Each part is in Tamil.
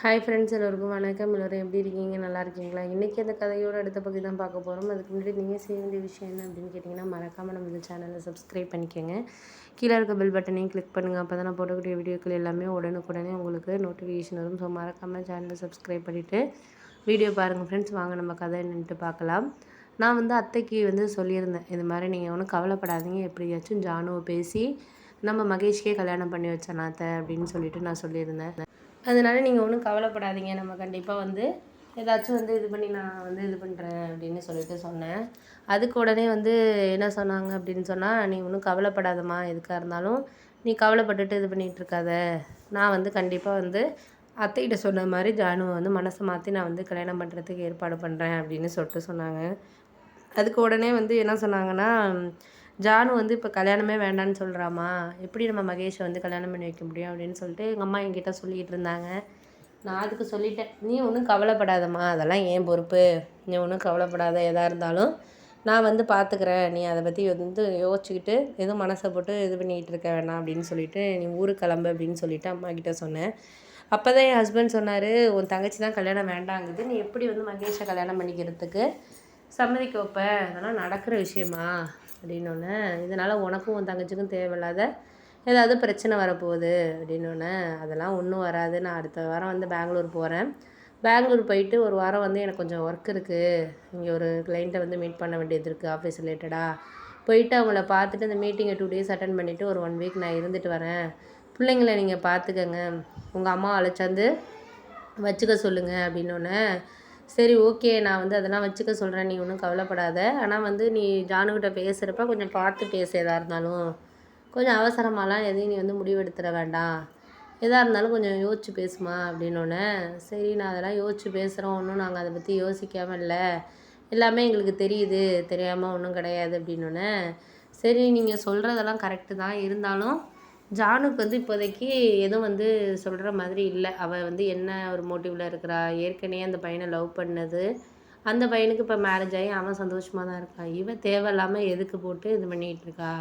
ஹாய் ஃப்ரெண்ட்ஸ், எல்லோருக்கும் வணக்கம். எல்லோரும் எப்படி இருக்கீங்க? நல்லா இருக்கீங்களா? இன்றைக்கி அந்த கதையோட அடுத்த பகுதி தான் பார்க்க போகிறோம். அதுக்கு முன்னாடி நீங்கள் செய்ய வேண்டிய விஷயம் என்ன அப்படின்னு கேட்டிங்கன்னா, மறக்காமல் நம்ம இந்த சேனலை சப்ஸ்கிரைப் பண்ணிக்கோங்க. கீழே இருக்க பெல் பட்டனையும் கிளிக் பண்ணுங்கள். அப்போ தான் நான் போடக்கூடிய வீடியோக்கள் எல்லாமே உடனுக்குடனே உங்களுக்கு நோட்டிஃபிகேஷன் வரும். ஸோ மறக்காமல் சேனலை சப்ஸ்கிரைப் பண்ணிவிட்டு வீடியோ பாருங்கள் ஃப்ரெண்ட்ஸ். வாங்க நம்ம கதை என்னன்ட்டு பார்க்கலாம். நான் அத்தைக்கு சொல்லியிருந்தேன், இது மாதிரி நீங்கள் ஒன்றும் கவலைப்படாதீங்க, எப்படியாச்சும் ஜானுவை பேசி நம்ம மகேஷ்கே கல்யாணம் பண்ணி வச்சேன் அத்தை அப்படின்னு சொல்லிட்டு நான் சொல்லியிருந்தேன். அதனால் நீங்கள் ஒன்றும் கவலைப்படாதீங்க, நம்ம கண்டிப்பாக ஏதாச்சும் இது பண்ணி நான் இது பண்ணுறேன் அப்படின்னு சொல்லிட்டு சொன்னேன். அதுக்கு உடனே என்ன சொன்னாங்க அப்படின்னு சொன்னால், நீ ஒன்றும் கவலைப்படாதம்மா, எதுக்காக இருந்தாலும் நீ கவலைப்பட்டுட்டு இது பண்ணிகிட்ருக்காத, நான் கண்டிப்பாக அத்தைகிட்ட சொன்ன மாதிரி ஜானுவை மனசை மாற்றி நான் கல்யாணம் பண்ணுறதுக்கு ஏற்பாடு பண்ணுறேன் அப்படின்னு சொல்லிட்டு சொன்னாங்க. அதுக்கு உடனே என்ன சொன்னாங்கன்னா, ஜானு இப்போ கல்யாணமே வேண்டான்னு சொல்கிறாமா, எப்படி நம்ம மகேஷை கல்யாணம் பண்ணி வைக்க முடியும் அப்படின்னு சொல்லிட்டு எங்கள் அம்மா என்கிட்ட சொல்லிகிட்டு இருந்தாங்க. நான் அதுக்கு சொல்லிட்டேன், நீ ஒன்றும் கவலைப்படாதம்மா, அதெல்லாம் ஏன் பொறுப்பு, நீ ஒன்றும் கவலைப்படாத, எதாக இருந்தாலும் நான் பார்த்துக்கிறேன், நீ அதை பற்றி யோசிச்சுக்கிட்டு எதுவும் மனசை போட்டு இது பண்ணிக்கிட்டு இருக்க வேணாம் அப்படின்னு சொல்லிட்டு நீ ஊருக்கு கிளம்பு அப்படின்னு சொல்லிவிட்டு அம்மாக்கிட்ட சொன்னேன். அப்போ தான் என் ஹஸ்பண்ட் சொன்னார், உன் தங்கச்சி தான் கல்யாணம் வேண்டாங்குது, நீ எப்படி மகேஷை கல்யாணம் பண்ணிக்கிறதுக்கு சம்மதிக்க வைப்ப, அதெல்லாம் நடக்கிற விஷயமா அப்படின்னோடனே, இதனால் உனக்கும் உன் தங்கச்சிக்கும் தேவையில்லாத ஏதாவது பிரச்சனை வரப்போகுது அப்படின்னோடனே, அதெல்லாம் ஒன்றும் வராது, நான் அடுத்த வாரம் பெங்களூர் போகிறேன், பெங்களூர் போயிட்டு ஒரு வாரம் எனக்கு கொஞ்சம் ஒர்க் இருக்குது, இங்கே ஒரு கிளைண்ட்டை மீட் பண்ண வேண்டியது இருக்குது ஆஃபீஸ் ரிலேட்டடாக, போயிட்டு அவங்கள பார்த்துட்டு இந்த மீட்டிங்கை 2 days அட்டன் பண்ணிவிட்டு ஒரு 1 week நான் இருந்துட்டு வரேன், பிள்ளைங்கள நீங்கள் பார்த்துக்கங்க, உங்கள் அம்மா அழைச்சாந்து வச்சுக்க சொல்லுங்கள் அப்படின்னோடனே, சரி ஓகே, நான் அதெல்லாம் வச்சுக்க சொல்கிறேன், நீ ஒன்றும் கவலைப்படாத, ஆனால் நீ ஜானுக்கிட்ட பேசுகிறப்ப கொஞ்சம் பார்த்து பேச, எதாக இருந்தாலும் கொஞ்சம் அவசரமாலாம் எதையும் நீ முடிவெடுத்துட வேண்டாம், எதாக இருந்தாலும் கொஞ்சம் யோசிச்சு பேசுமா அப்படின்னோடனே, சரி நான் அதெல்லாம் யோசிச்சு பேசுகிறோம், ஒன்றும் நாங்கள் அதை பற்றி யோசிக்காமல் இல்லை, எல்லாமே எங்களுக்கு தெரியுது, தெரியாமல் ஒன்றும் கிடையாது அப்படின்னோடனே, சரி நீங்கள் சொல்கிறதெல்லாம் கரெக்டு தான், இருந்தாலும் ஜானுக்கு இப்போதைக்கு எதுவும் சொல்கிற மாதிரி இல்லை, அவள் என்ன ஒரு மோட்டிவில் இருக்கிறா, ஏற்கனவே அந்த பையனை லவ் பண்ணது, அந்த பையனுக்கு இப்போ மேரேஜ் ஆகி அவன் சந்தோஷமாக தான் இருக்கான், இவன் தேவையில்லாமல் எதுக்கு போட்டு இது பண்ணிகிட்டு இருக்கா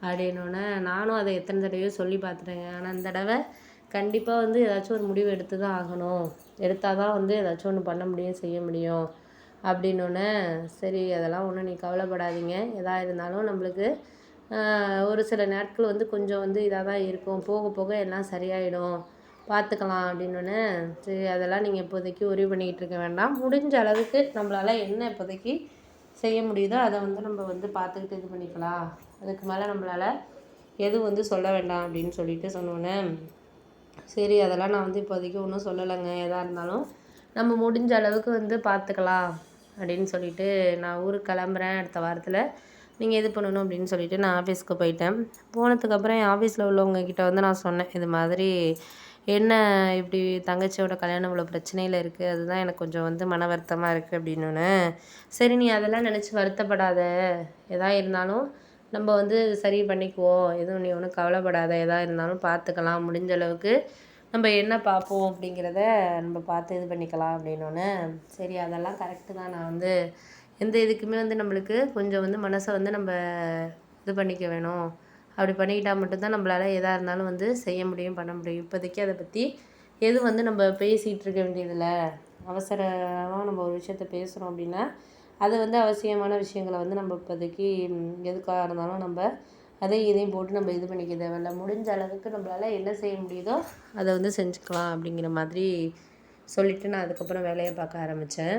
அப்படின்னோடனே, நானும் அதை எத்தனை தடவையோ சொல்லி பார்த்துட்டேங்க, ஆனால் இந்த தடவை கண்டிப்பாக ஏதாச்சும் ஒரு முடிவு எடுத்து தான் ஆகணும், எடுத்தால் தான் ஏதாச்சும் ஒன்று பண்ண முடியும், செய்ய முடியும் அப்படின்னோடனே, சரி அதெல்லாம் ஒன்றும் நீ கவலைப்படாதீங்க, எதாக இருந்தாலும் நம்மளுக்கு ஒரு சில நாட்கள் கொஞ்சம் இதாக தான் இருக்கும், போக போக எல்லாம் சரியாயிடும், பார்த்துக்கலாம் அப்படின்னோடனே, சரி அதெல்லாம் நீங்கள் இப்போதைக்கு உதவி பண்ணிக்கிட்டு இருக்க வேண்டாம், முடிஞ்ச அளவுக்கு நம்மளால் என்ன இப்போதைக்கு செய்ய முடியுதோ அதை நம்ம பார்த்துக்கிட்டு இது பண்ணிக்கலாம், அதுக்கு மேலே நம்மளால் எதுவும் சொல்ல வேண்டாம் அப்படின்னு சொல்லிட்டு சொன்னோன்னே, சரி அதெல்லாம் நான் இப்போதைக்கு ஒன்றும் சொல்லலைங்க, எதாக இருந்தாலும் நம்ம முடிஞ்ச அளவுக்கு பார்த்துக்கலாம் அப்படின்னு சொல்லிட்டு நான் ஊருக்கு கிளம்புறேன் அடுத்த வாரத்தில், நீங்கள் இது பண்ணணும் அப்படின்னு சொல்லிவிட்டு நான் ஆஃபீஸ்க்கு போயிட்டேன். போனதுக்கப்புறம் என் ஆஃபீஸில் உள்ளவங்கக்கிட்ட நான் சொன்னேன், இது மாதிரி என்ன இப்படி தங்கச்சியோட கல்யாணம் இவ்வளோ பிரச்சனையில் இருக்குது, அதுதான் எனக்கு கொஞ்சம் மன வருத்தமாக இருக்குது அப்படின்னோன்னே, சரி நீ அதெல்லாம் நினச்சி வருத்தப்படாத, எதா இருந்தாலும் நம்ம சரி பண்ணிக்குவோம், எதுவும் நீ ஒன்றும் கவலைப்படாத, எதாக இருந்தாலும் பார்த்துக்கலாம், முடிஞ்ச அளவுக்கு நம்ம என்ன பார்ப்போம் அப்படிங்கிறத நம்ம பார்த்து இது பண்ணிக்கலாம் அப்படின்னோடனே, சரி அதெல்லாம் கரெக்டு தான், நான் எந்த இதுக்குமே நம்மளுக்கு கொஞ்சம் மனசை நம்ம இது பண்ணிக்க வேணும், அப்படி பண்ணிக்கிட்டால் மட்டும்தான் நம்மளால் எதாக இருந்தாலும் செய்ய முடியும், பண்ண முடியும், இப்போதைக்கு அதை பற்றி எது நம்ம பேசிகிட்டு இருக்க வேண்டியதில்லை, அவசரமாக நம்ம ஒரு விஷயத்த பேசுகிறோம் அப்படின்னா அது அவசியமான விஷயங்களை நம்ம இப்போதைக்கு எதுக்காக இருந்தாலும் நம்ம அதையும் இதையும் போட்டு நம்ம இது பண்ணிக்க தேவையில்ல, முடிஞ்ச அளவுக்கு நம்மளால் என்ன செய்ய முடியுதோ அதை செஞ்சுக்கலாம் அப்படிங்கிற மாதிரி சொல்லிவிட்டு நான் அதுக்கப்புறம் வேலையை பார்க்க ஆரம்பித்தேன்.